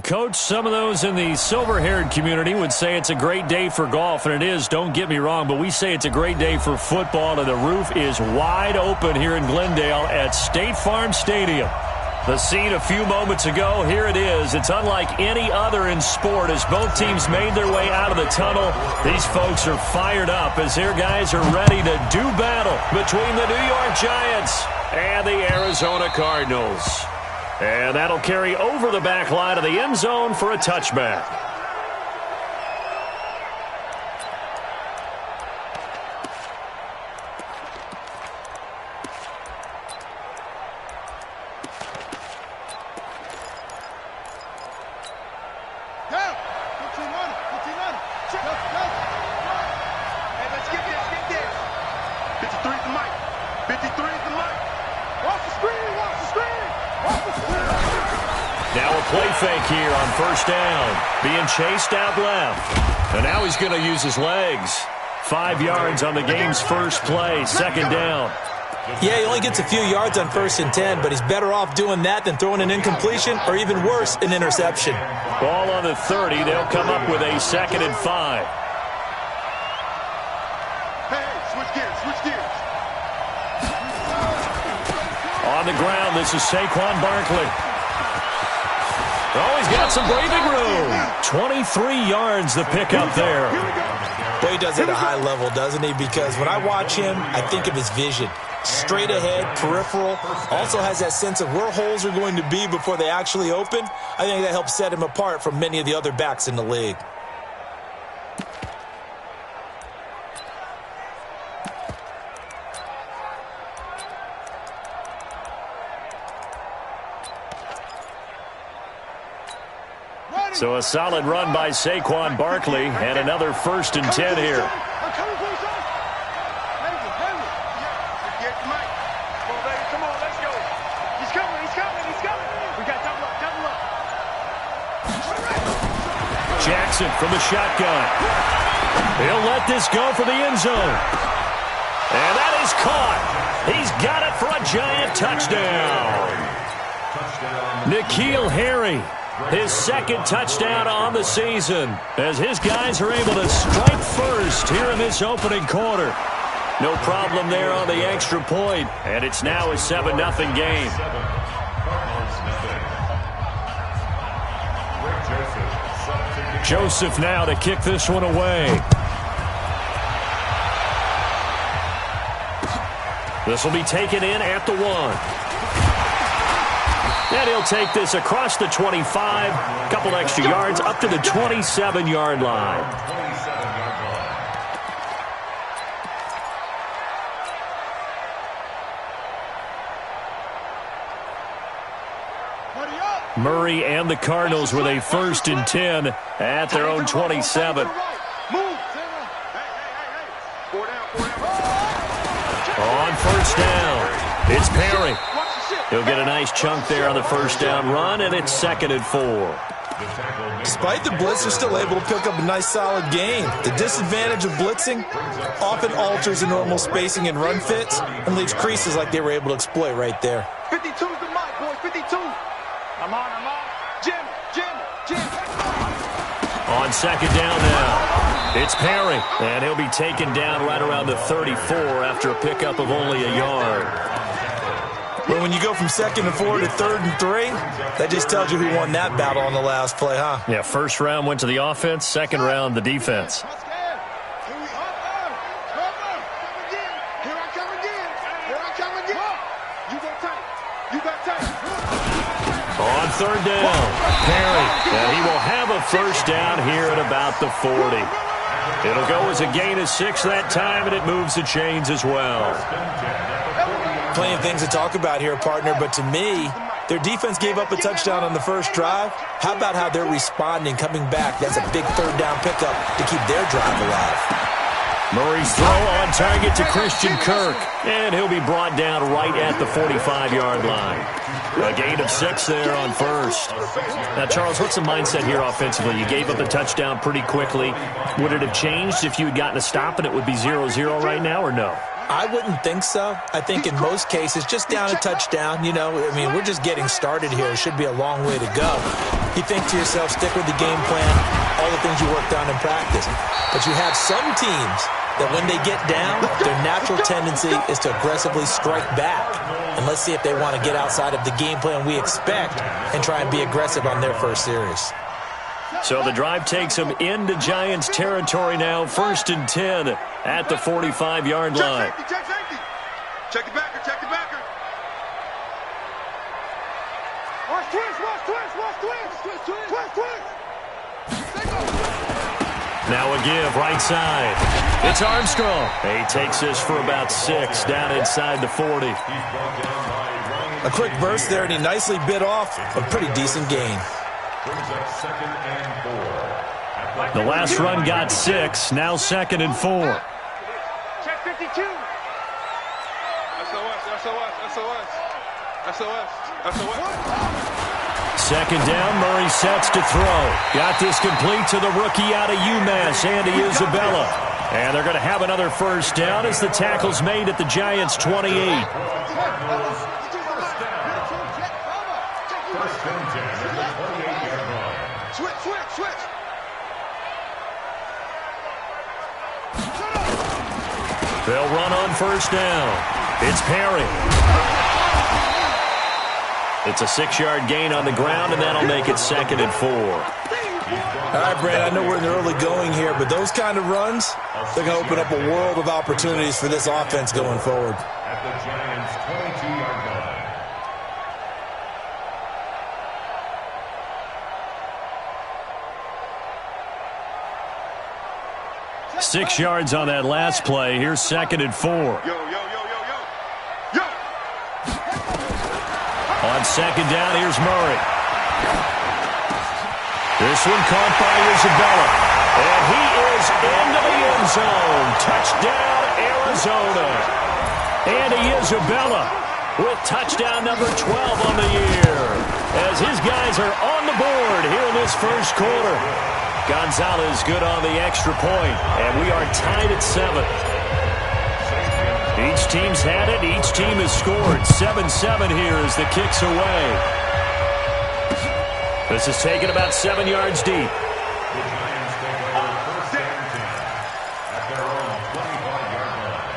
Coach, some of those in the silver-haired community would say it's a great day for golf, and it is, don't get me wrong, but we say it's a great day for football, and the roof is wide open here in Glendale at State Farm Stadium. The scene a few moments ago, here it is. It's unlike any other in sport as both teams made their way out of the tunnel. These folks are fired up as their guys are ready to do battle between the New York Giants and the Arizona Cardinals. And that'll carry over the back line of the end zone for a touchback. Here on first down, being chased out left. And now he's going to use his legs. 5 yards on the game's first play, second down. Yeah, he only gets a few yards on 1st and 10, but he's better off doing that than throwing an incompletion or even worse, an interception. Ball on the 30. They'll come up with a 2nd and 5. Hey, switch gears. On the ground, this is Saquon Barkley. Oh, he's got some breathing room. 23 yards the pickup there. Boy, he does it at a high level, doesn't he? Because when I watch him, I think of his vision. Straight ahead, peripheral. Also has that sense of where holes are going to be before they actually open. I think that helps set him apart from many of the other backs in the league. So a solid run by Saquon Barkley and another 1st and 10 here. Come on, let's go. He's coming. We got double up. Jackson from the shotgun. He'll let this go for the end zone. And that is caught. He's got it for a Giant touchdown. N'Keal Harry. His 2nd touchdown on the season as his guys are able to strike first here in this opening quarter. No problem there on the extra point, and it's now a 7-0 game. Joseph now to kick this one away. This will be taken in at the 1. And he'll take this across the 25, a couple extra yards, up to the 27-yard line. Murray and the Cardinals with a 1st and 10 at their own 27. On first down, it's Perry. He'll get a nice chunk there on the first down run, and it's 2nd and 4. Despite the blitz, they're still able to pick up a nice solid gain. The disadvantage of blitzing often alters the normal spacing and run fits and leaves creases like they were able to exploit right there. 52's the mic, boy, 52. I'm on. Jim. On second down now, it's Perry, and he'll be taken down right around the 34 after a pickup of only a yard. Well, when you go from 2nd and 4 to 3rd and 3, that just tells you who won that battle on the last play, huh? Yeah, first round went to the offense, second round the defense. On 3rd down, Perry, and he will have a first down here at about the 40. It'll go as a gain of 6 that time, and it moves the chains as well. Plenty of things to talk about here, partner, but to me, their defense gave up a touchdown on the first drive. How about how they're responding, coming back? That's a big 3rd down pickup to keep their drive alive. Murray's throw on target to Christian Kirk, and he'll be brought down right at the 45-yard line. A gain of 6 there on first. Now, Charles, what's the mindset here offensively? You gave up a touchdown pretty quickly. Would it have changed if you had gotten a stop and it would be 0-0 right now, or no? I wouldn't think so. I think in most cases, just down a touchdown, you know, I mean, we're just getting started here. It should be a long way to go. You think to yourself, stick with the game plan, all the things you worked on in practice. But you have some teams that when they get down, their natural tendency is to aggressively strike back. And let's see if they want to get outside of the game plan we expect and try and be aggressive on their first series. So the drive takes them into Giants territory now, 1st and 10 at the 45-yard line. Check safety. Check the backer, check the backer. Watch twist. Now a give, right side. It's Armstrong. He takes this for about 6 down inside the 40. A quick burst there, and he nicely bit off a pretty decent gain. The last run got 6, now 2nd and 4. Check 52. SOS. 2nd down, Murray sets to throw. Got this complete to the rookie out of UMass, Andy Isabella. And they're going to have another 1st down as the tackle's made at the Giants' 28. Switch. They'll run on 1st down. It's Perry. It's a 6-yard gain on the ground, and that'll make it 2nd and 4. All right, Brad, I know we're in the early going here, but those kind of runs, they're going to open up a world of opportunities for this offense going forward. At the Giants' 22-yard line. 6 yards on that last play. Here's 2nd and 4. Yo. On 2nd down, here's Murray. This one caught by Isabella. And he is into the end zone. Touchdown, Arizona. Andy Isabella with touchdown number 12 on the year. As his guys are on the board here in this 1st quarter. Gonzalez good on the extra point, and we are tied at 7. Each team's had it. Each team has scored. 7-7 here as the kick's away. This is taken about 7 yards deep. The Giants take over 1st and 10 at their own 25-yard line.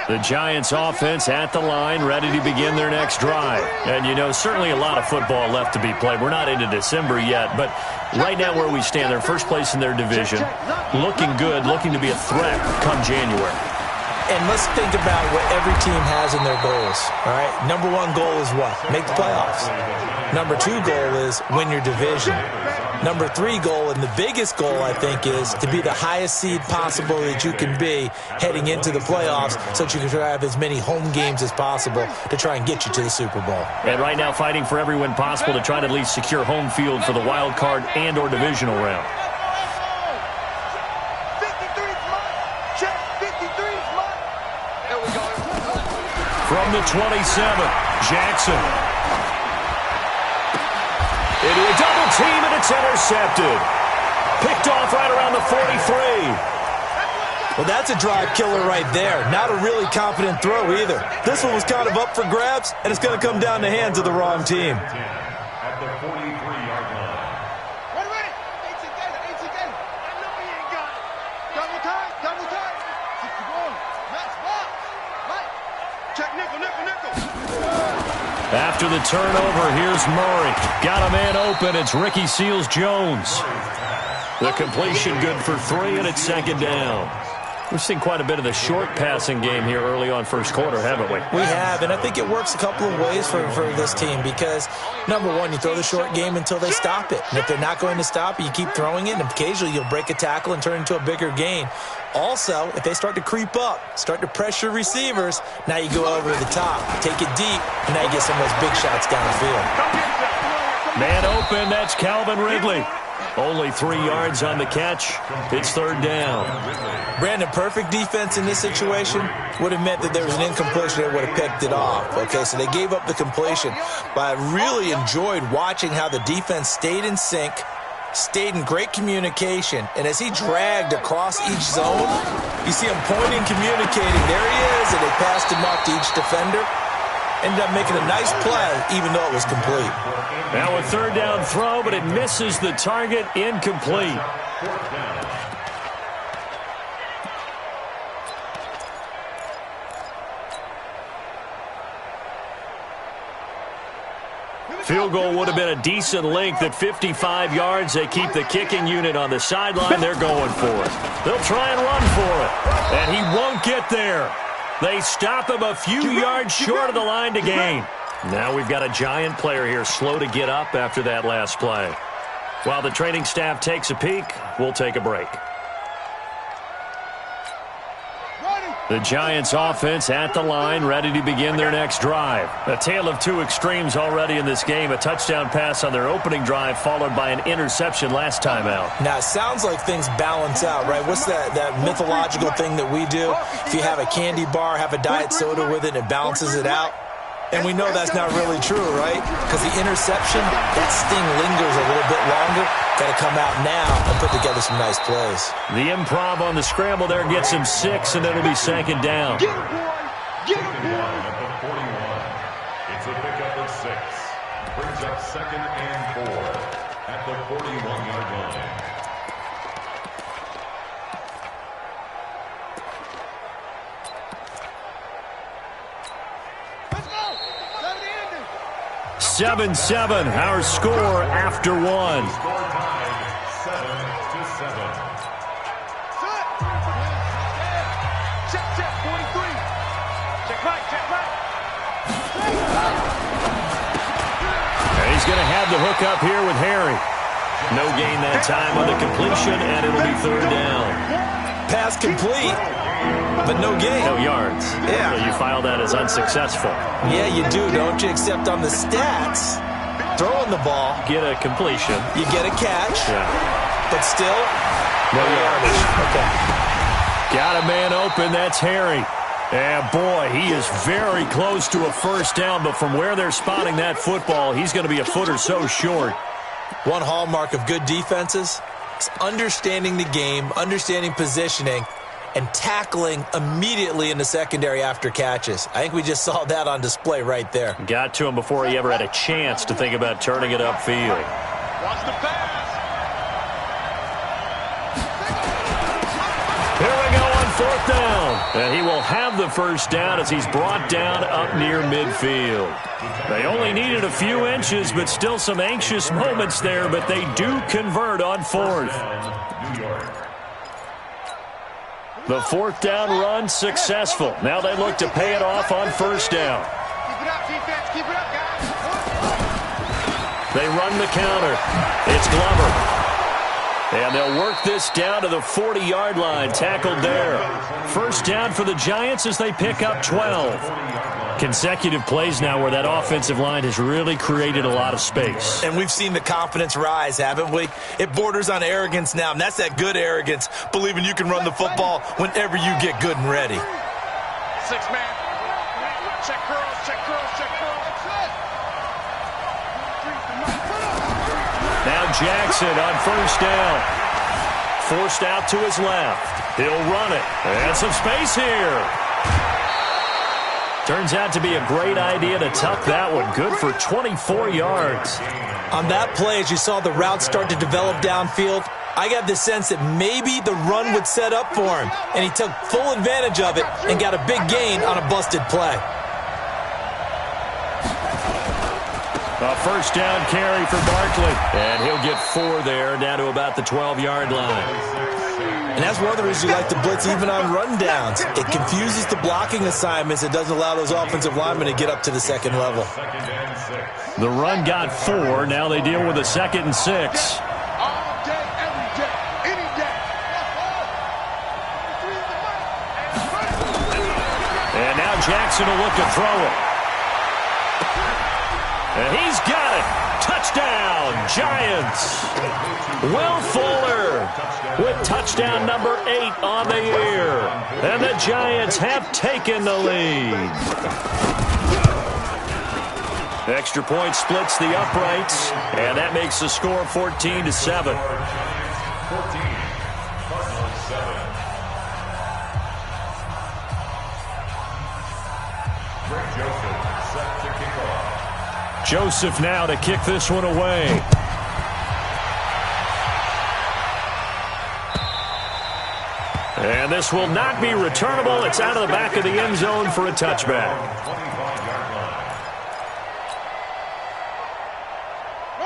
The Giants offense at the line, ready to begin their next drive. And, you know, certainly a lot of football left to be played. We're not into December yet, but right now where we stand, they're first place in their division, looking good, looking to be a threat come January. And let's think about what every team has in their goals, all right? Number 1 goal is what? Make the playoffs. Number 2 goal is win your division. Number 3 goal, and the biggest goal, I think, is to be the highest seed possible that you can be heading into the playoffs so that you can try to have as many home games as possible to try and get you to the Super Bowl. And right now fighting for every win possible to try to at least secure home field for the wild card and or divisional round. From the 27, Jackson. Into a double team, and it's intercepted. Picked off right around the 43. Well, that's a drive killer right there. Not a really confident throw either. This one was kind of up for grabs, and it's going to come down the hands of the wrong team. At the 43-yard line. Ready. Eight again. I know he ain't got it. Double time. Keep the ball. Max box. Right. Check nickel. After the turnover, here's Murray. Got a man open. It's Ricky Seals-Jones. The completion good for 3, and it's 2nd down. We've seen quite a bit of the short passing game here early on 1st quarter, haven't we? We have, and I think it works a couple of ways for this team because, number 1, you throw the short game until they stop it. And if they're not going to stop it, you keep throwing it, and occasionally you'll break a tackle and turn into a bigger gain. Also, if they start to creep up, start to pressure receivers, now you go over the top, take it deep, and now you get some of those big shots downfield. Man open, that's Calvin Ridley. Only 3 yards on the catch. It's third down. Brandon, perfect defense in this situation would have meant that there was an incompletion that would have picked it off. Okay, so they gave up the completion. But I really enjoyed watching how the defense stayed in sync, stayed in great communication, and as he dragged across each zone, you see him pointing, communicating. There he is, and they passed him off to each defender. Ended up making a nice play, even though it was complete. Now a third down throw, but it misses the target, incomplete. Field goal would have been a decent length at 55 yards. They keep the kicking unit on the sideline. They're going for it. They'll try and run for it, and he won't get there. They stop him a few yards short of the line to gain. Now we've got a Giant player here slow to get up after that last play. While the training staff takes a peek, we'll take a break. The Giants offense at the line, ready to begin their next drive. A tale of two extremes already in this game. A touchdown pass on their opening drive, followed by an interception last time out. Now, it sounds like things balance out, right? What's that mythological thing that we do? If you have a candy bar, have a diet soda with it, and it balances it out. And we know that's not really true, right? Because the interception, that sting lingers a little bit longer. Got to come out now and put together some nice plays. The improv on the scramble there gets him 6, and it'll be second down. Get it, boy. Get it, boy. At the 41. It's a pickup of 6. Brings up 2nd and 4 at the 41-yard line. Let's go. 7-7, our score after one. Score tied 7-7. Check, 43. Check right, check right. And he's going to have the hook up here with Harry. No gain that time on the completion, and it'll be third down. Pass complete, but no gain. No yards. Yeah. So you file that as unsuccessful. Yeah, you do, don't you? Except on the stats, throwing the ball, Get a completion. you get a catch, Yeah. but still, No yards. Okay. Got a man open. That's Harry. And, boy, he is very close to a first down, but from where they're spotting that football, he's going to be a foot or so short. One hallmark of good defenses is understanding the game, understanding positioning, and tackling immediately in the secondary after catches. I think we just saw that on display right there. Got to him before he ever had a chance to think about turning it upfield. Watch the pass. Here we go on fourth down. And he will have the first down as he's brought down up near midfield. They only needed a few inches, but still some anxious moments there, but they do convert on fourth. New York. The fourth down run successful. Now they look to pay it off on first down. Keep it up, defense. Keep it up, guys. They run the counter. It's Glover. And they'll work this down to the 40-yard line, tackled there. First down for the Giants as they pick up 12. Consecutive plays now where that offensive line has really created a lot of space. And we've seen the confidence rise, haven't we? It borders on arrogance now, and that's that good arrogance, believing you can run the football whenever you get good and ready. 6 man. Check curls, check curls, check curls. Now Jackson on first down. Forced out to his left. He'll run it. And some space here. Turns out to be a great idea to tuck that one. Good for 24 yards. On that play, as you saw the route start to develop downfield, I got the sense that maybe the run would set up for him, and he took full advantage of it and got a big gain on a busted play. A first down carry for Barkley. And he'll get 4 there, down to about the 12-yard line. And that's one of the reasons you like to blitz even on rundowns. It confuses the blocking assignments. It doesn't allow those offensive linemen to get up to the second level. The run got 4. Now they deal with a 2nd and 6. All day, every day, any day. And now Jackson will look to throw it. And he's got it. Touchdown, Giants. Will Fuller with touchdown number 8 on the year. And the Giants have taken the lead. Extra point splits the uprights, and that makes the score 14-7. 14, Cardinals 7. Greg Joseph set to kick off. Joseph now to kick this one away. And this will not be returnable. It's out of the back of the end zone for a touchback. 25-yard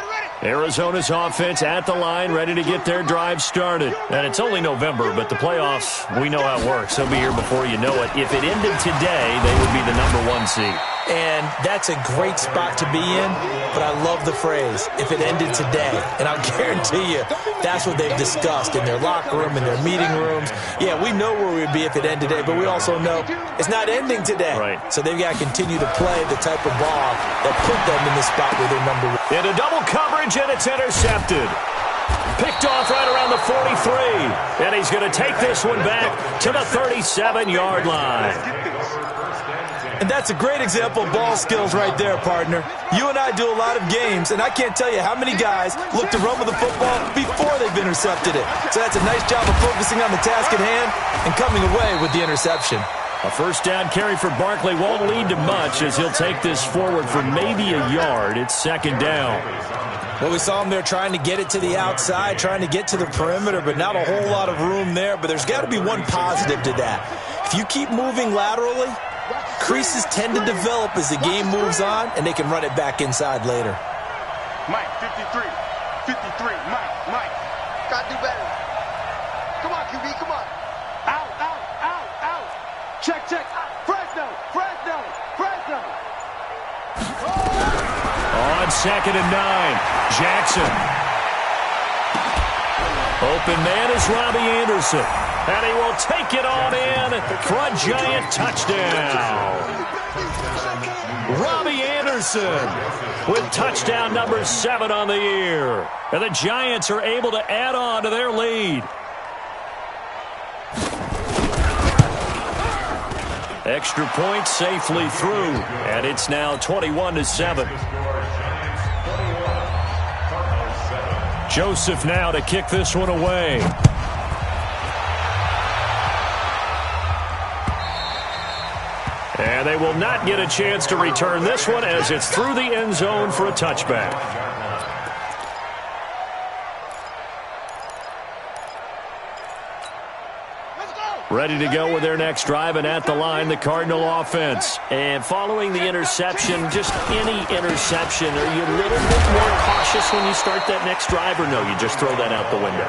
line. Arizona's offense at the line, ready to get their drive started. And it's only November, but the playoffs, we know how it works. They'll be here before you know it. If it ended today, they would be the #1 seed. And that's a great spot to be in, but I love the phrase, if it ended today. And I'll guarantee you, that's what they've discussed in their locker room, in their meeting rooms. Yeah, we know where we'd be if it ended today, but we also know it's not ending today. Right. So they've got to continue to play the type of ball that put them in the spot where they're #1. Into double coverage, and it's intercepted. Picked off right around the 43. And he's going to take this one back to the 37-yard line. And that's a great example of ball skills right there, partner. You and I do a lot of games, and I can't tell you how many guys look to run with the football before they've intercepted it. So that's a nice job of focusing on the task at hand and coming away with the interception. A first down carry for Barkley won't lead to much as he'll take this forward for maybe a yard. It's second down. Well, we saw him there trying to get it to the outside, trying to get to the perimeter, but not a whole lot of room there. But there's got to be one positive to that. If you keep moving laterally, creases tend to develop as the game moves on, and they can run it back inside later. Mike, 53. 53. Mike. Gotta do better. Come on, QB, come on. Out. Check. Fresno. On second and 9, Jackson. Open man is Robbie Anderson. And he will take it on in for a Giant touchdown. Robbie Anderson with touchdown number 7 on the year. And the Giants are able to add on to their lead. Extra point safely through. And it's now 21-7. Joseph now to kick this one away. And they will not get a chance to return this one as it's through the end zone for a touchback. Ready to go with their next drive, and at the line, the Cardinal offense. And following the interception, just any interception, are you a little bit more cautious when you start that next drive, or no, you just throw that out the window?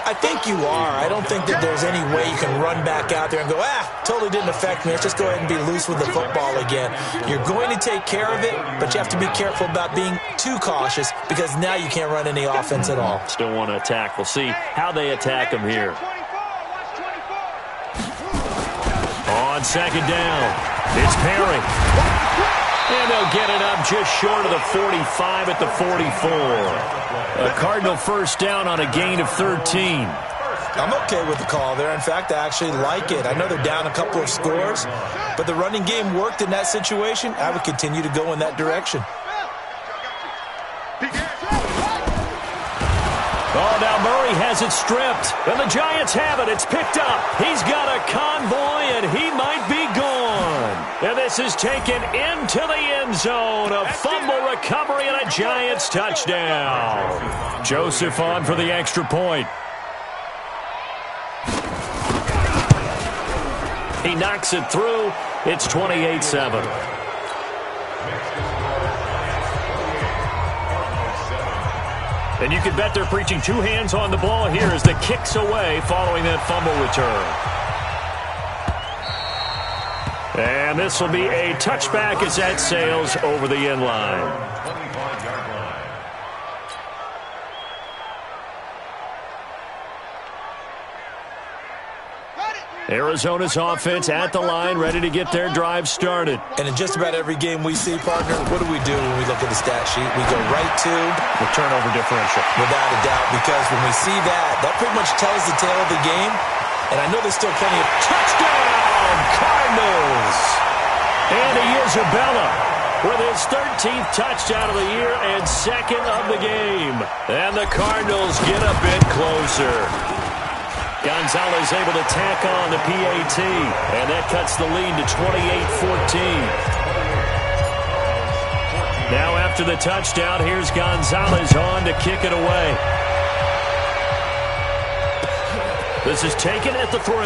I think you are. I don't think that there's any way you can run back out there and go, totally didn't affect me. Let's just go ahead and be loose with the football again. You're going to take care of it, but you have to be careful about being too cautious because now you can't run any offense at all. Still want to attack. We'll see how they attack them here. On second down, it's Perry. And they'll get it up just short of the 45 at the 44. A Cardinal first down on a gain of 13. I'm okay with the call there. In fact, I actually like it. I know they're down a couple of scores, but the running game worked in that situation. I would continue to go in that direction. Oh, now Murray has it stripped, and the Giants have it. It's picked up. He's got a convoy, and he might be gone. And this is taken into the end zone. A fumble recovery and a Giants touchdown. Joseph on for the extra point. He knocks it through. It's 28-7. And you can bet they're preaching two hands on the ball here as the kick's away following that fumble return. And this will be a touchback as that sails over the end line. 25-yard line. Arizona's offense at the line, ready to get their drive started. And in just about every game we see, partner, what do we do when we look at the stat sheet? We go right to the turnover differential. Without a doubt, because when we see that pretty much tells the tale of the game. And I know there's still plenty of touchdown Cardinals. And Isabella with his 13th touchdown of the year and second of the game. And the Cardinals get a bit closer. Gonzalez able to tack on the PAT, and that cuts the lead to 28-14. Now after the touchdown, here's Gonzalez on to kick it away. This is taken at the 3.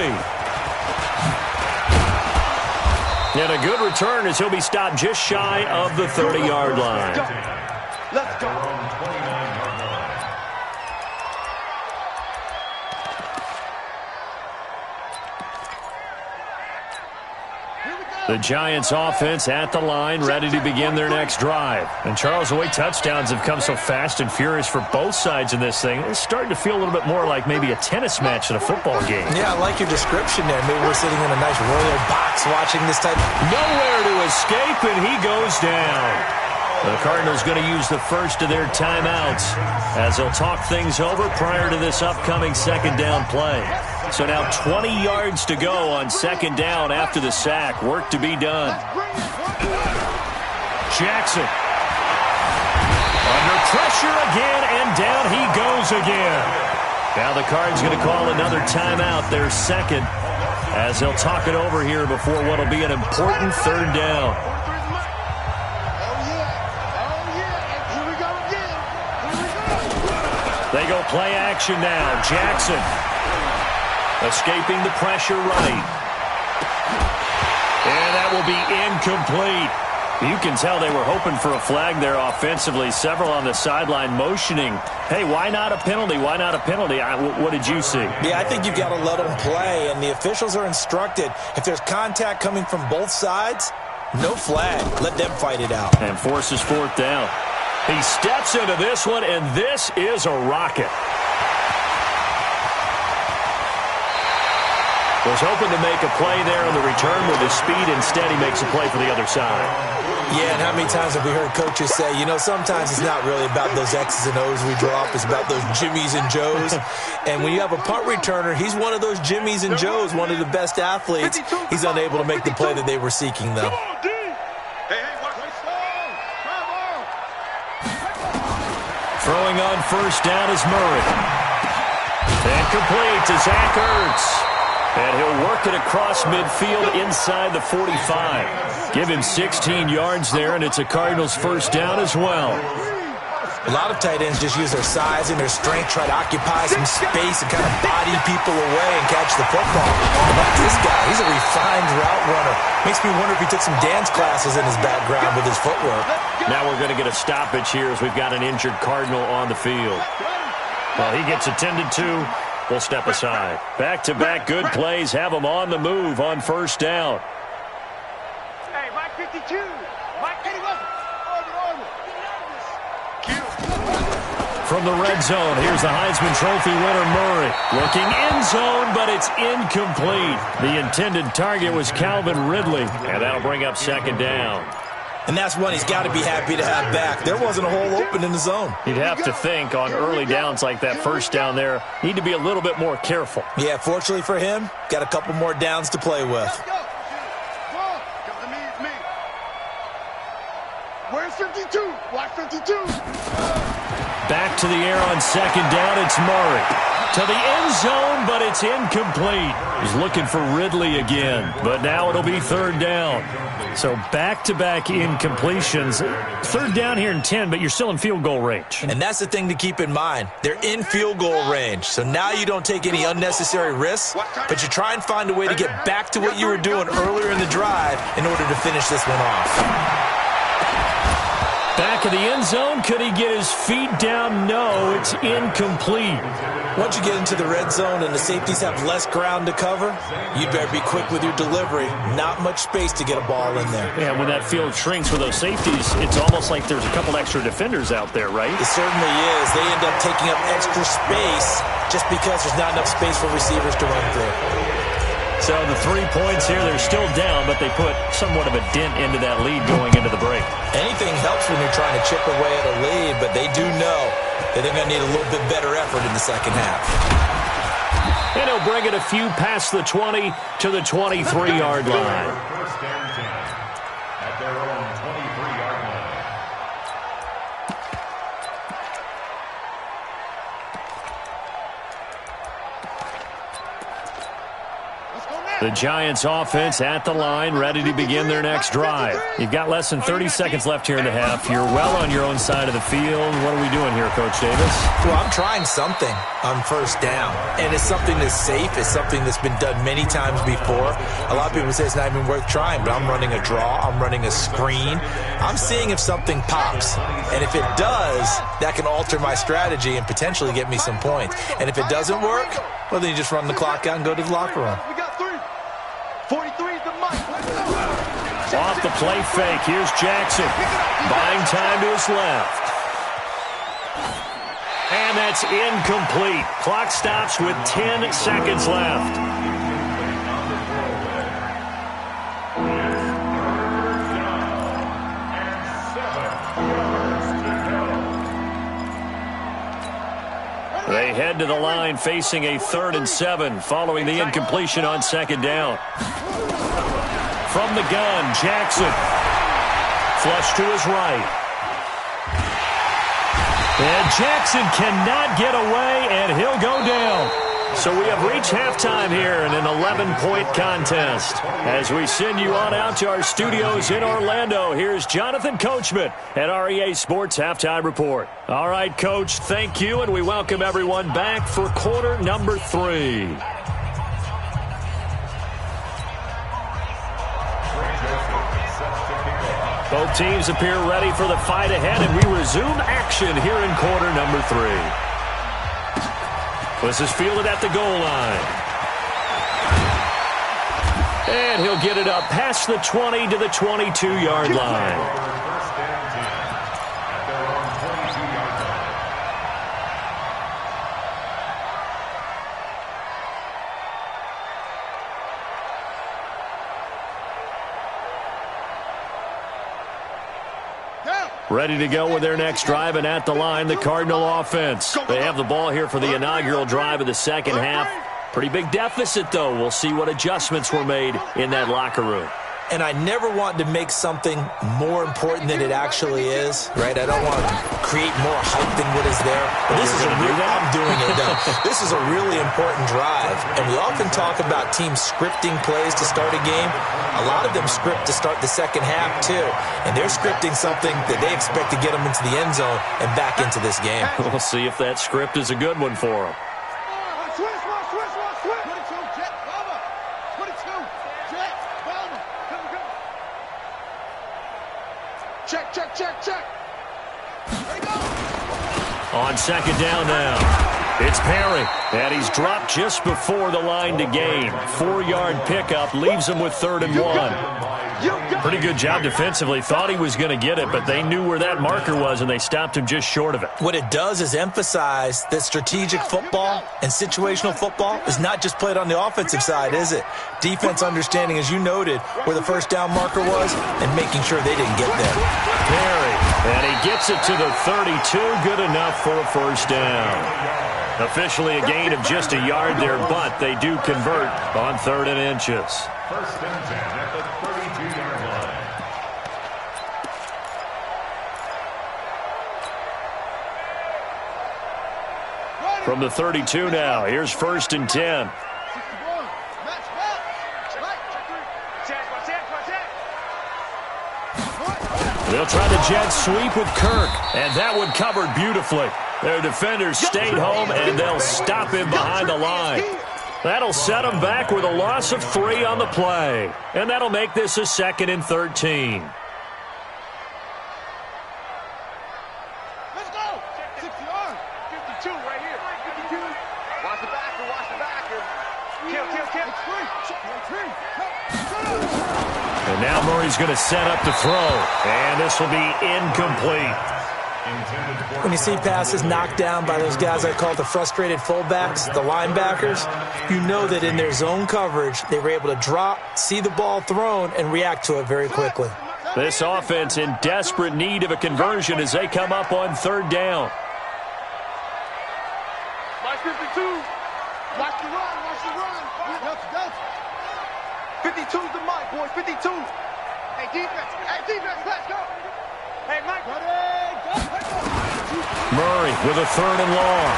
And a good return as he'll be stopped just shy of the 30-yard line. Let's go. The Giants offense at the line, ready to begin their next drive. And Charles, the way touchdowns have come so fast and furious for both sides in this thing, it's starting to feel a little bit more like maybe a tennis match than a football game. Yeah, I like your description there. Maybe we're sitting in a nice royal box watching this type. Nowhere to escape, and he goes down. The Cardinals going to use the first of their timeouts as they'll talk things over prior to this upcoming second down play. So now 20 yards to go on second down after the sack. Work to be done. Jackson. Under pressure again, and down he goes again. Now the Cards going to call another timeout, their second, as they'll talk it over here before what will be an important third down. They go play action now. Jackson. Escaping the pressure right. And that will be incomplete. You can tell they were hoping for a flag there offensively. Several on the sideline motioning, hey, why not a penalty? Why not a penalty? What did you see? Yeah, I think you've got to let them play, and the officials are instructed. If there's contact coming from both sides, no flag. Let them fight it out. And forces fourth down. He steps into this one, and this is a rocket. Was hoping to make a play there on the return with his speed. Instead, he makes a play for the other side. Yeah, and how many times have we heard coaches say, you know, sometimes it's not really about those X's and O's we drop. It's about those Jimmies and Joes. And when you have a punt returner, he's one of those Jimmies and Joes, one of the best athletes. He's unable to make the play that they were seeking, though. Throwing on first down is Murray. And complete to Zach Ertz. And he'll work it across midfield inside the 45. Give him 16 yards there, and it's a Cardinals first down as well. A lot of tight ends just use their size and their strength, try to occupy some space and kind of body people away and catch the football. But this guy, he's a refined route runner. Makes me wonder if he took some dance classes in his background with his footwork. Now we're going to get a stoppage here as we've got an injured Cardinal on the field. Well, he gets attended to. We'll step aside. Back-to-back good plays have them on the move on first down. Hey, Mike 52. Mike 81. From the red zone, here's the Heisman Trophy winner, Murray. Looking end zone, but it's incomplete. The intended target was Calvin Ridley, and that'll bring up second down. And that's one he's got to be happy to have back. There wasn't a hole open in the zone. You'd have to think on early downs like that first down there, need to be a little bit more careful. Yeah, fortunately for him, got a couple more downs to play with. Where's 52? Watch 52. Back to the air on second down, it's Murray. To the end zone, but it's incomplete. He's looking for Ridley again, but now it'll be third down. So back-to-back incompletions. Third down here in 10, but you're still in field goal range. And that's the thing to keep in mind. They're in field goal range. So now you don't take any unnecessary risks, but you try and find a way to get back to what you were doing earlier in the drive in order to finish this one off. Back of the end zone, could he get his feet down? No, it's incomplete. Once you get into the red zone and the safeties have less ground to cover, you better be quick with your delivery. Not much space to get a ball in there. Yeah, when that field shrinks with those safeties, it's almost like there's a couple extra defenders out there, right? It certainly is. They end up taking up extra space just because there's not enough space for receivers to run through. So the 3 points here, they're still down, but they put somewhat of a dent into that lead going into the break. Anything helps when you're trying to chip away at a lead, but they do know that they're going to need a little bit better effort in the second half. And he'll bring it a few past the 20 to the 23-yard line. First and 10 at their own 23-yard line. The Giants offense at the line, ready to begin their next drive. You've got less than 30 seconds left here in the half. You're well on your own side of the field. What are we doing here, Coach Davis? Well, I'm trying something on first down, and it's something that's safe. It's something that's been done many times before. A lot of people say it's not even worth trying, but I'm running a draw. I'm running a screen. I'm seeing if something pops, and if it does, that can alter my strategy and potentially get me some points. And if it doesn't work, well, then you just run the clock out and go to the locker room. We got 3. 43 is the mic. Off the play fake, here's Jackson. Buying time to his left. And that's incomplete. Clock stops with 10 seconds left. They head to the line facing a 3rd and 7 following the incompletion on second down. From the gun, Jackson. Flush to his right. And Jackson cannot get away, and he'll go down. So we have reached halftime here in an 11-point contest. As we send you on out to our studios in Orlando, here's Jonathan Coachman at REA Sports Halftime Report. All right, Coach, thank you, and we welcome everyone back for quarter number 3. Both teams appear ready for the fight ahead, and we resume action here in quarter number 3. This is fielded at the goal line. And he'll get it up past the 20 to the 22-yard line. First and 10 at their own 22-yard line. Ready to go with their next drive, and at the line, the Cardinal offense. They have the ball here for the inaugural drive of the second half. Pretty big deficit, though. We'll see what adjustments were made in that locker room. And I never want to make something more important than it actually is, right? I don't want to create more hype than what is there. But this is a real, I'm doing it, though. This is a really important drive. And we often talk about teams scripting plays to start a game. A lot of them script to start the second half, too. And they're scripting something that they expect to get them into the end zone and back into this game. We'll see if that script is a good one for them. Check, check, check, check. There you go. On second down now, it's Perry, and he's dropped just before the line to gain. 4-yard pickup leaves him with 3rd and 1. Pretty good job defensively. Thought he was going to get it, but they knew where that marker was, and they stopped him just short of it. What it does is emphasize that strategic football and situational football is not just played on the offensive side, is it? Defense understanding, as you noted, where the first down marker was and making sure they didn't get there. Perry, and he gets it to the 32. Good enough for a first down. Officially a gain of just a yard there, but they do convert on 3rd and inches. First and 10 at the 32-yard line. From the 32 now, here's 1st and 10. They'll try the jet sweep with Kirk, and that one covered beautifully. Their defenders stayed home, and they'll stop him behind the line. That'll set them back with a loss of 3 on the play, and that'll make this a 2nd and 13. Let's go. 60 yards. 52 right here. 52. Watch the backer. Watch the backer. Kill. And now Murray's going to set up to throw, and this will be incomplete. When you see passes knocked down by those guys I call the frustrated fullbacks, the linebackers, you know that in their zone coverage, they were able to drop, see the ball thrown, and react to it very quickly. This offense in desperate need of a conversion as they come up on third down. Watch 52. Watch the run. Watch the run. 52's the mic, boys. 52. Hey, defense. Hey, defense. Let's go. Hey, Mike. Murray with a third and long.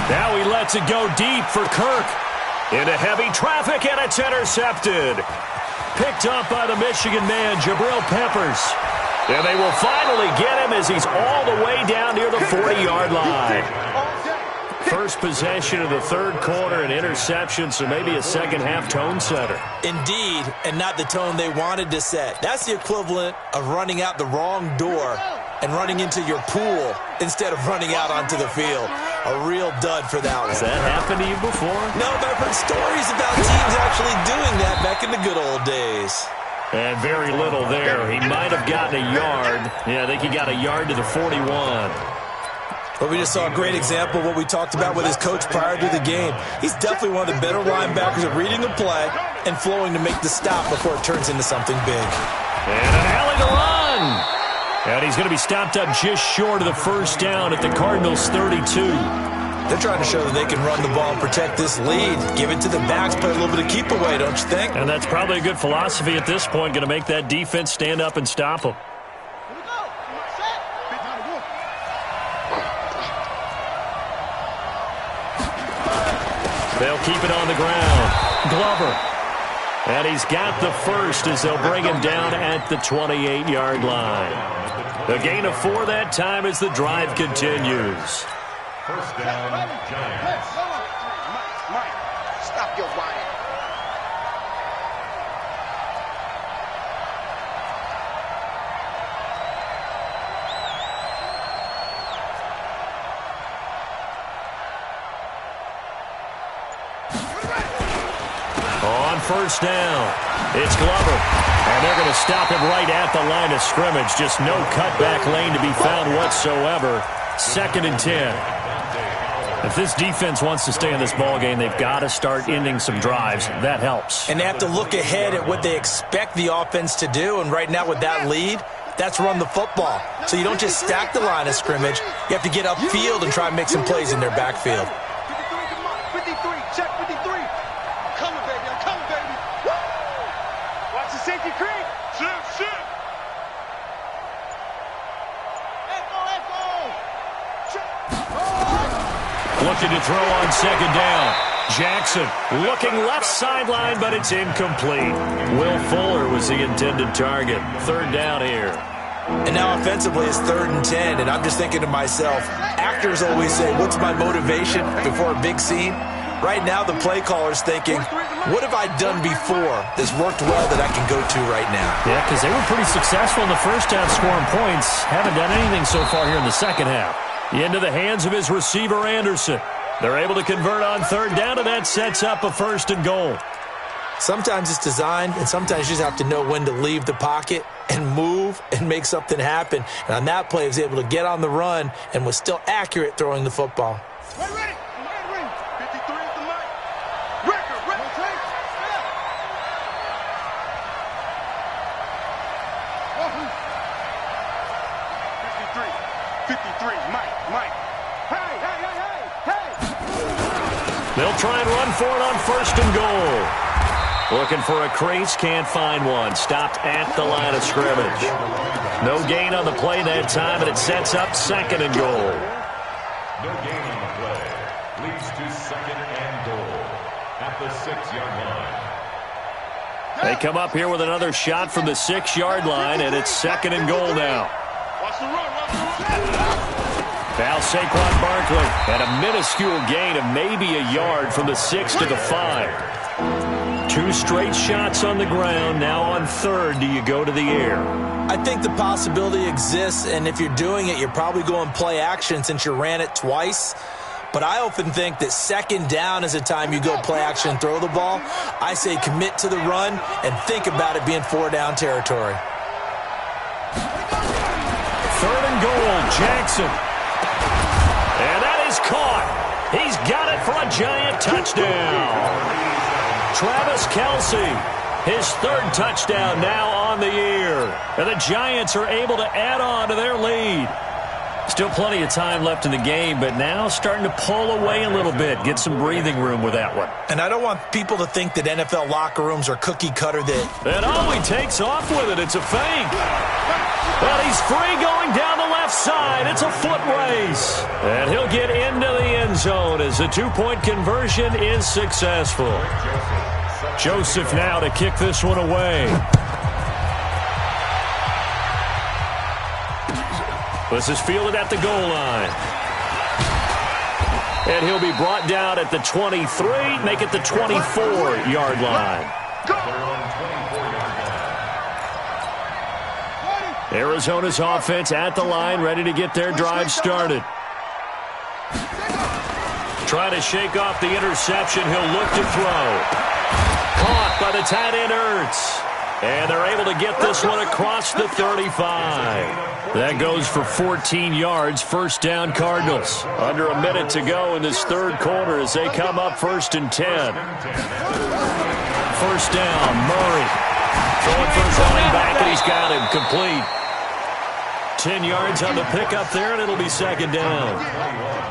Now he lets it go deep for Kirk. Into heavy traffic, and it's intercepted. Picked up by the Michigan man, Jabril Peppers. And they will finally get him as he's all the way down near the 40-yard line. First possession of the third quarter, an interception, so maybe a second-half tone setter. Indeed, and not the tone they wanted to set. That's the equivalent of running out the wrong door and running into your pool instead of running out onto the field. A real dud for that one. Has that happened to you before? No, but I've heard stories about teams actually doing that back in the good old days. And very little there. He might have gotten a yard. Yeah, I think he got a yard to the 41. But we just saw a great example of what we talked about with his coach prior to the game. He's definitely one of the better linebackers at reading the play and flowing to make the stop before it turns into something big. And an alley to run. And he's going to be stopped up just short of the first down at the Cardinals' 32. They're trying to show that they can run the ball and protect this lead. Give it to the backs, play a little bit of keep away, don't you think? And that's probably a good philosophy at this point, going to make that defense stand up and stop them. They'll keep it on the ground. Glover. And he's got the first as they'll bring him down at the 28-yard line. A gain of 4 that time as the drive continues. First down, Giants. Mike, stop your whining. On first down, it's Glover. And they're going to stop him right at the line of scrimmage. Just no cutback lane to be found whatsoever. 2nd and 10. If this defense wants to stay in this ballgame, they've got to start ending some drives. That helps. And they have to look ahead at what they expect the offense to do. And right now with that lead, that's run the football. So you don't just stack the line of scrimmage. You have to get upfield and try and make some plays in their backfield. 53, check 53. I'm coming, baby. I'm coming, baby. Woo! Watch the safety creep. Shit. Looking to throw on second down. Jackson looking left sideline, but it's incomplete. Will Fuller was the intended target. 3rd down here. And now offensively it's 3rd and 10, and I'm just thinking to myself, actors always say, what's my motivation before a big scene? Right now the play caller's thinking, what have I done before that's worked well that I can go to right now? Yeah, because they were pretty successful in the first half scoring points. Haven't done anything so far here in the second half. Into the hands of his receiver, Anderson. They're able to convert on 3rd down, and that sets up a 1st and goal. Sometimes it's designed, and sometimes you just have to know when to leave the pocket and move and make something happen. And on that play, he was able to get on the run and was still accurate throwing the football. Ready. 53 is the mic. Record. 53, Mike. Hey. They'll try and run for it on 1st and goal. Looking for a crease, can't find one. Stopped at the line of scrimmage. No gain on the play that time, and it sets up 2nd and goal. No gain on the play. Leads to 2nd and goal at the 6-yard line. They come up here with another shot from the 6-yard line, and it's 2nd and goal now. Watch the run. Now Saquon Barkley at a minuscule gain of maybe a yard from the 6 to the 5. 2 straight shots on the ground. Now on 3rd, do you go to the air? I think the possibility exists, and if you're doing it, you're probably going play action since you ran it twice. But I often think that 2nd down is the time you go play action and throw the ball. I say commit to the run and think about it being 4-down territory. 3rd and and goal, Jackson. And that is caught. He's got it for a giant touchdown. Travis Kelce, his third touchdown now on the year. And the Giants are able to add on to their lead. Still plenty of time left in the game, but now starting to pull away a little bit. Get some breathing room with that one. And I don't want people to think that NFL locker rooms are cookie cutter that. And he takes off with it. It's a fake. And he's free going down the left side. It's a foot race. And he'll get into the end zone as the two-point conversion is successful. Joseph now to kick this one away. This is fielded at the goal line. And he'll be brought down at the 23, make it the 24-yard line. Arizona's offense at the line, ready to get their drive started. Trying to shake off the interception. He'll look to throw. Caught by the tight end Ertz. And they're able to get this one across the 35. That goes for 14 yards. First down, Cardinals. Under a minute to go in this third quarter as they come up 1st and 10. First down, Murray. Throwing for his running back, and he's got him complete. 10 yards on the pickup there, and it'll be second down.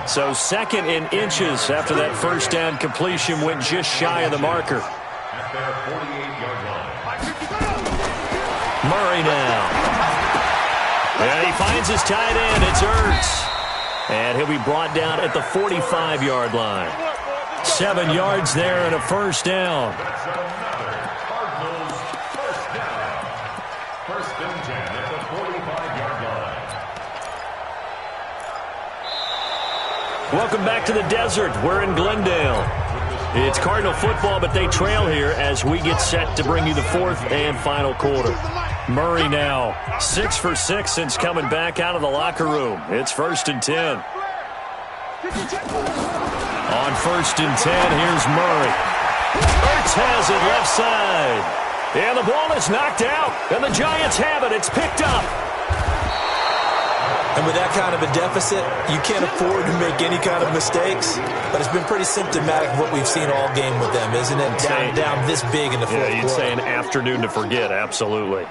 So second in inches after that first down completion went just shy of the marker. At their 48-yard line. Murray now. And he finds his tight end. It's Ertz. And he'll be brought down at the 45-yard line. 7 yards there and a first down. That's another Cardinals first down. First and 10 at the 45-yard line. Welcome back to the desert. We're in Glendale. It's Cardinal football, but they trail here as we get set to bring you the fourth and final quarter. Murray now, 6 for 6 since coming back out of the locker room. It's 1st and 10. On 1st and 10, here's Murray. Ertz has it left side. And the ball is knocked out, and the Giants have it. It's picked up. And with that kind of a deficit, you can't afford to make any kind of mistakes. But it's been pretty symptomatic of what we've seen all game with them, isn't it? Down this big in the fourth quarter. Yeah, you'd say an afternoon to forget, absolutely.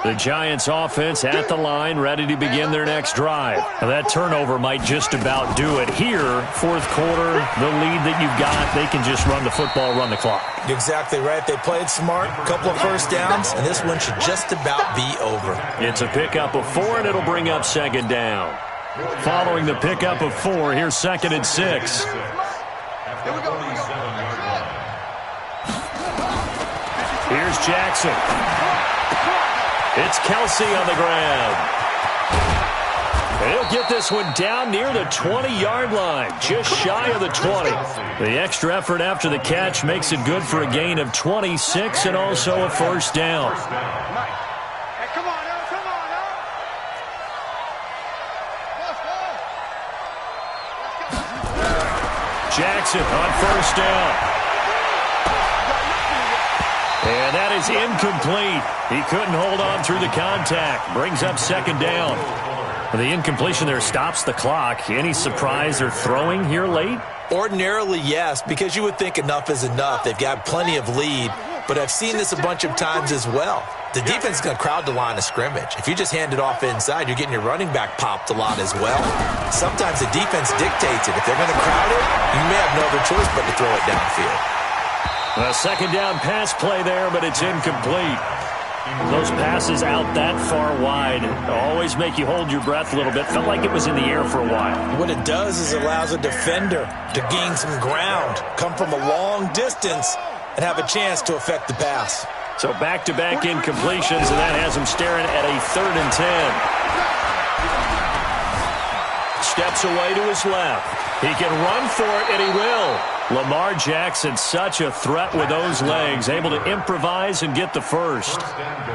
The Giants offense at the line, ready to begin their next drive. Now, that turnover might just about do it here. Fourth quarter, the lead that you've got, they can just run the football, run the clock. Exactly right. They played smart, a couple of first downs, and this one should just about be over. It's a pickup of 4, and it'll bring up second down. Following the pickup of 4, here's 2nd and 6. Here we go. Here's Jackson. It's Kelce on the ground. And he'll get this one down near the 20-yard line, just shy of the 20. The extra effort after the catch makes it good for a gain of 26 and also a first down. Hey, come on now, come on now. Jackson on first down. And that is incomplete. He couldn't hold on through the contact. Brings up second down. The incompletion there stops the clock. Any surprise they're throwing here late? Ordinarily, yes, because you would think enough is enough. They've got plenty of lead, but I've seen this a bunch of times as well. The defense is going to crowd the line of scrimmage. If you just hand it off inside, you're getting your running back popped a lot as well. Sometimes the defense dictates it. If they're going to crowd it, you may have no other choice but to throw it downfield. A second down pass play there, but it's incomplete. Those passes out that far wide always make you hold your breath a little bit. Felt like it was in the air for a while. What it does is it allows a defender to gain some ground, come from a long distance, and have a chance to affect the pass. So back-to-back incompletions, and that has him staring at a 3rd and 10. Steps away to his left. He can run for it, and he will. Lamar Jackson, such a threat with those legs, able to improvise and get the first.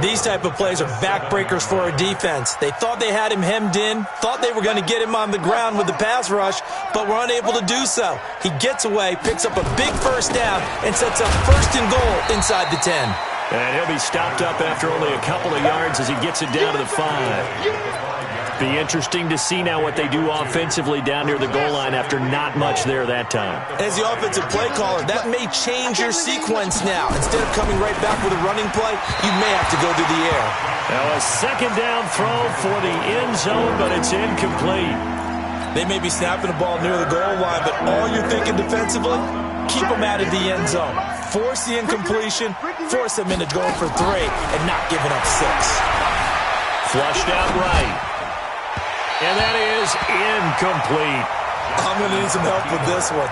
These type of plays are backbreakers for a defense. They thought they had him hemmed in, thought they were going to get him on the ground with the pass rush, but were unable to do so. He gets away, picks up a big first down, and sets up 1st and goal inside the 10. And he'll be stopped up after only a couple of yards as he gets it down to the 5. Be interesting to see now what they do offensively down near the goal line after not much there that time. As the offensive play caller, that may change your sequence now. Instead of coming right back with a running play, you may have to go to the air. Now a second down throw for the end zone, but it's incomplete. They may be snapping the ball near the goal line, but all you're thinking defensively, keep them out of the end zone. Force the incompletion, force them into going for 3, and not giving up 6. Flushed out right. And that is incomplete. I'm going to need some help with this one.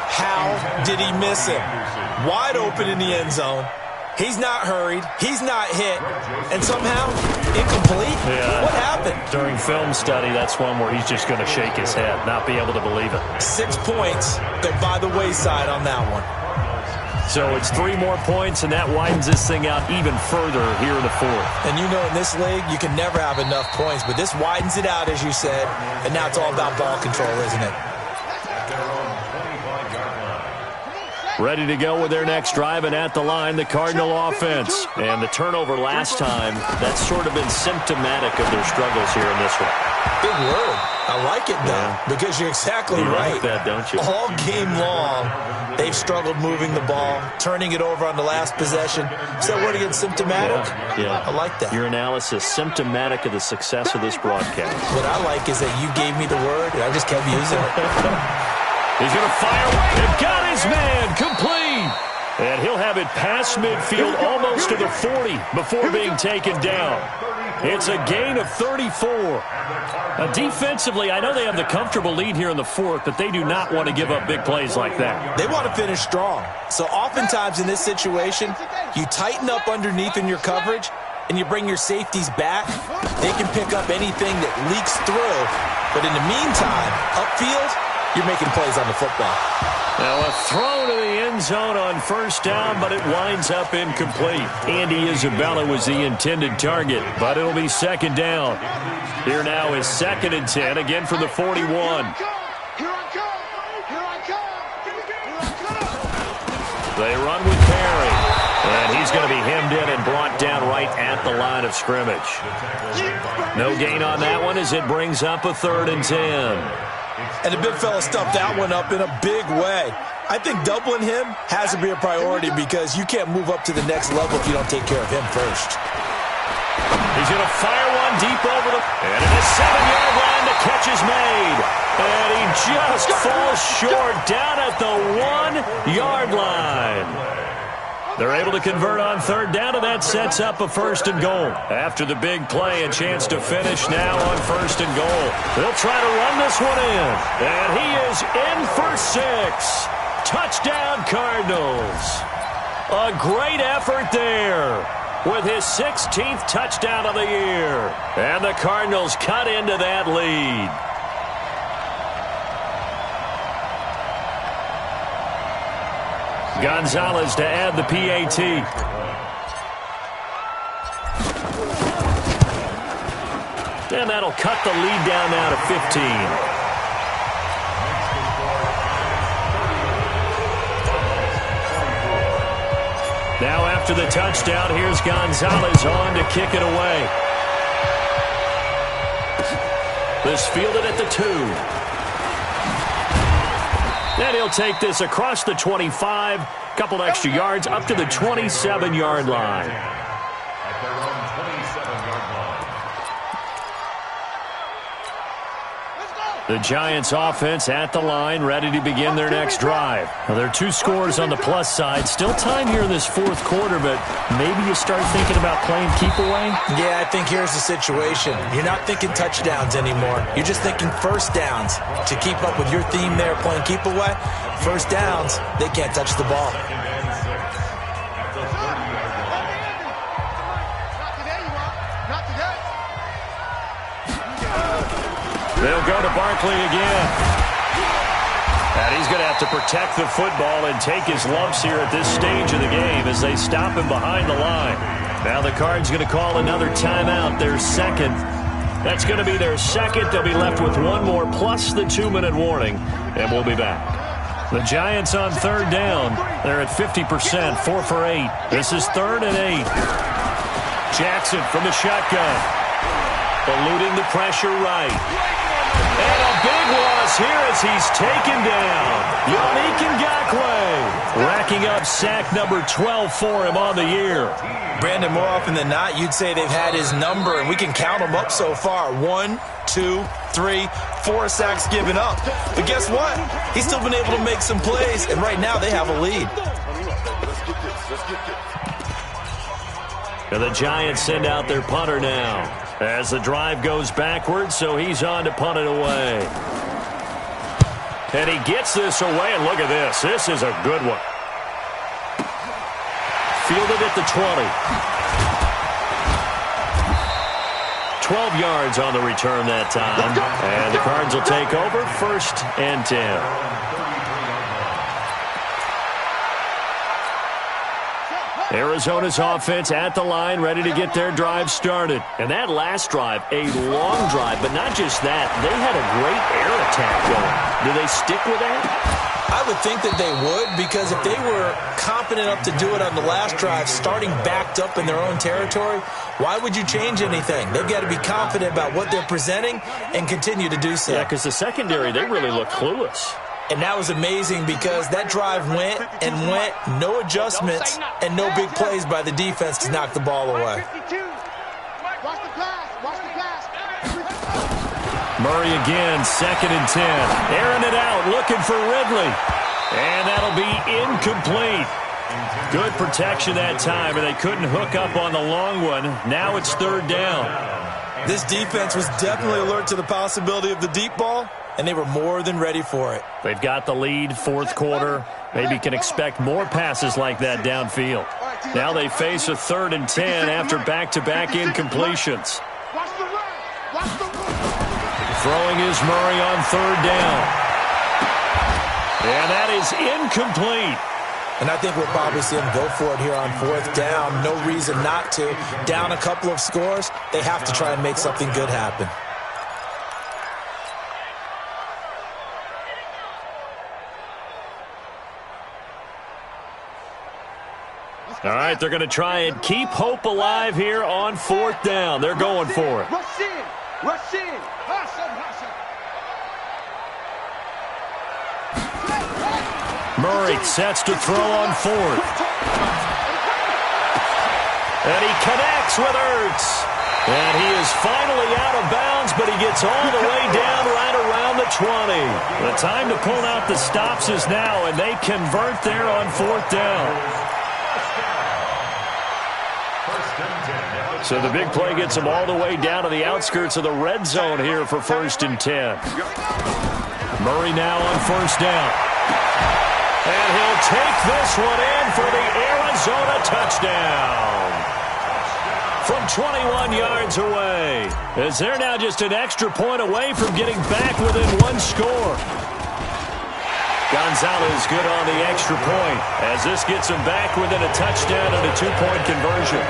How did he miss him? Wide open in the end zone. He's not hurried. He's not hit. And somehow, incomplete? Yeah. What happened? During film study, that's one where he's just going to shake his head, not be able to believe it. 6 points go by the wayside on that one. So it's 3 more points, and that widens this thing out even further here in the 4th. And you know in this league, you can never have enough points, but this widens it out, as you said, and now it's all about ball control, isn't it? Ready to go with their next drive, and at the line, the Cardinal offense. And the turnover last time, that's sort of been symptomatic of their struggles here in this one. Big word. I like it, though, because you're exactly right. You like that, don't you? All game long, they've struggled moving the ball, turning it over on the last possession. So what again, symptomatic? Yeah. I like that. Your analysis, symptomatic of the success of this broadcast. What I like is that you gave me the word, and I just kept using it. He's going to fire. And got his man complete. And he'll have it past midfield almost to the 40 before being taken down. It's a gain of 34. Now, defensively, I know they have the comfortable lead here in the 4th, but they do not want to give up big plays like that. They want to finish strong. So oftentimes in this situation, you tighten up underneath in your coverage, and you bring your safeties back. They can pick up anything that leaks through. But in the meantime, upfield, you're making plays on the football. Now a throw to the end zone on first down, but it winds up incomplete. Andy Isabella was the intended target, but it'll be second down. Here now is 2nd and 10, again from the 41. Here I come! Here I come! They run with Perry, and he's going to be hemmed in and brought down right at the line of scrimmage. No gain on that one as it brings up a 3rd and 10. And the big fella stuffed that one up in a big way. I think doubling him has to be a priority because you can't move up to the next level if you don't take care of him first. He's going to fire one deep over the... And at the 7-yard line, the catch is made. And he just falls short down at the 1-yard line. They're able to convert on 3rd down, and that sets up a 1st and goal. After the big play, a chance to finish now on 1st and goal. They'll try to run this one in. And he is in for 6. Touchdown, Cardinals. A great effort there with his 16th touchdown of the year. And the Cardinals cut into that lead. Gonzalez to add the PAT. And that'll cut the lead down now to 15. Now after the touchdown, here's Gonzalez on to kick it away. This fielded at the 2. And he'll take this across the 25, couple extra yards, up to the 27-yard line. At their own 27-yard line. The Giants offense at the line, ready to begin their next drive. Now, there are 2 scores on the plus side. Still time here in this 4th quarter, but maybe you start thinking about playing keep away? Yeah, I think here's the situation. You're not thinking touchdowns anymore. You're just thinking first downs. To keep up with your theme there, playing keep away, first downs, they can't touch the ball. They'll go to Barkley again. And he's going to have to protect the football and take his lumps here at this stage of the game as they stop him behind the line. Now the Cards going to call another timeout, their 2nd. That's going to be their 2nd. They'll be left with 1 more plus the 2-minute warning, and we'll be back. The Giants on 3rd down. They're at 50%, 4 for 8. This is 3rd and 8. Jackson from the shotgun. eluding the pressure right. And a big loss here as he's taken down. Yannick Ngakoue racking up sack number 12 for him on the year. Brandon, more often than not, you'd say they've had his number, and we can count them up so far. 1, 2, 3, 4 sacks given up. But guess what? He's still been able to make some plays, and right now they have a lead. And the Giants send out their punter now as the drive goes backwards, so he's on to punt it away. And he gets this away, and look at this. This is a good one. Fielded at the 20. 12 yards on the return that time. And the Cards will take over 1st and 10. Arizona's offense at the line, ready to get their drive started. And that last drive, a long drive, but not just that. They had a great air attack going. Do they stick with that? I would think that they would, because if they were confident enough to do it on the last drive, starting backed up in their own territory, why would you change anything? They've got to be confident about what they're presenting and continue to do so. Yeah, because the secondary, they really look clueless. And that was amazing because that drive went and went, no adjustments and no big plays by the defense to knock the ball away. Murray again, 2nd and 10. Airing it out, looking for Ridley. And that'll be incomplete. Good protection that time, and they couldn't hook up on the long one. Now it's 3rd down. This defense was definitely alert to the possibility of the deep ball, and they were more than ready for it. They've got the lead, 4th quarter. Maybe can expect more passes like that downfield. Now they face a 3rd and 10 after back-to-back incompletions. Throwing is Murray on 3rd down. And that is incomplete. And I think we'll probably see them go for it here on 4th down. No reason not to. Down a couple of scores, they have to try and make something good happen. All right, they're going to try and keep hope alive here on 4th down. They're going for it. Rush in. Rush in. Murray sets to throw on 4th. And he connects with Ertz. And he is finally out of bounds, but he gets all the way down right around the 20. The time to pull out the stops is now, and they convert there on 4th down. So the big play gets them all the way down to the outskirts of the red zone here for 1st and 10. Murray now on 1st down. And he'll take this one in for the Arizona touchdown. From 21 yards away. As they're now just an extra point away from getting back within 1 score. Gonzalez good on the extra point as this gets him back within a touchdown and a 2-point conversion.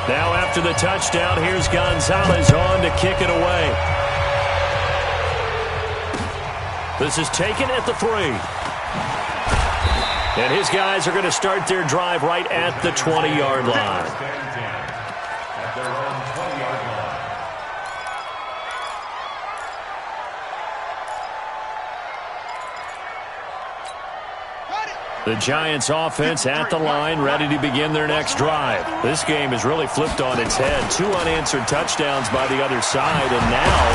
Now after the touchdown, here's Gonzalez on to kick it away. This is taken at the 3. And his guys are going to start their drive right at the 20-yard line. The Giants offense at the line, ready to begin their next drive. This game has really flipped on its head. 2 unanswered touchdowns by the other side, and now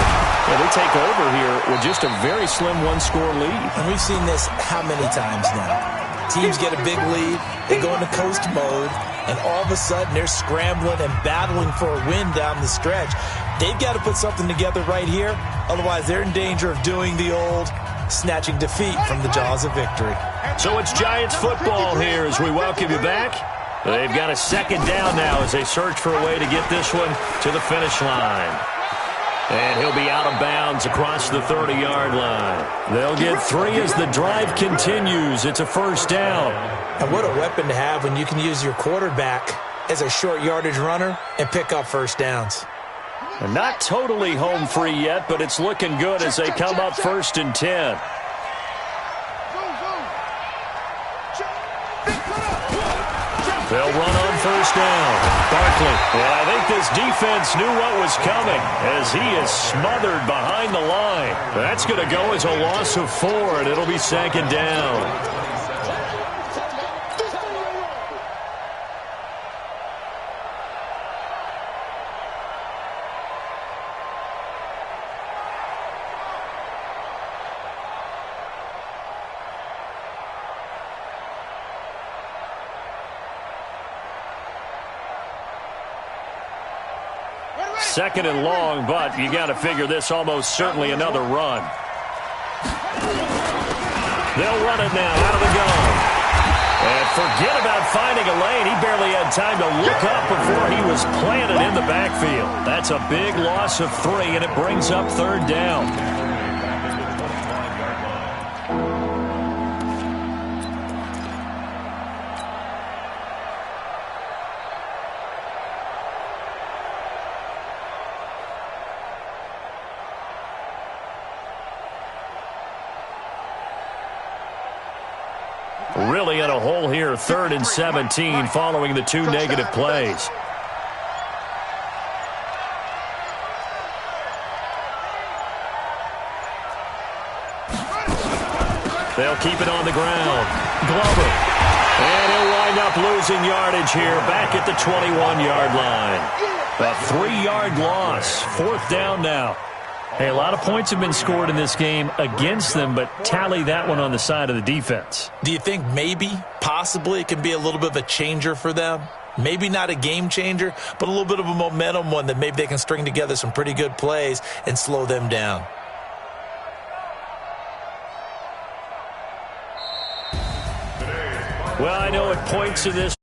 they take over here with just a very slim 1-score lead. And we've seen this how many times now? Teams get a big lead, they go into coast mode, and all of a sudden they're scrambling and battling for a win down the stretch. They've got to put something together right here, otherwise they're in danger of doing the old snatching defeat from the jaws of victory. So it's Giants football here as we welcome you back. They've got a 2nd down now as they search for a way to get this one to the finish line. And he'll be out of bounds across the 30-yard line. They'll get 3 as the drive continues. It's a 1st down. And what a weapon to have when you can use your quarterback as a short yardage runner and pick up 1st downs. And not totally home free yet, but it's looking good as they come up 1st and 10. They'll run on first down. Barkley. And I think this defense knew what was coming as he is smothered behind the line. That's going to go as a loss of 4, and it'll be second down. Second and long, but you got to figure this almost certainly another run. They'll run it now out of the gun. And forget about finding a lane. He barely had time to look up before he was planted in the backfield. That's a big loss of 3, and it brings up third down. Really in a hole here, 3rd and 17 following the 2 negative plays. They'll keep it on the ground. Glover. And he'll wind up losing yardage here back at the 21-yard line. A 3-yard loss. 4th down now. Hey, a lot of points have been scored in this game against them, but tally that one on the side of the defense. Do you think maybe, possibly, it can be a little bit of a changer for them? Maybe not a game changer, but a little bit of a momentum one that maybe they can string together some pretty good plays and slow them down. Well, I know at points in this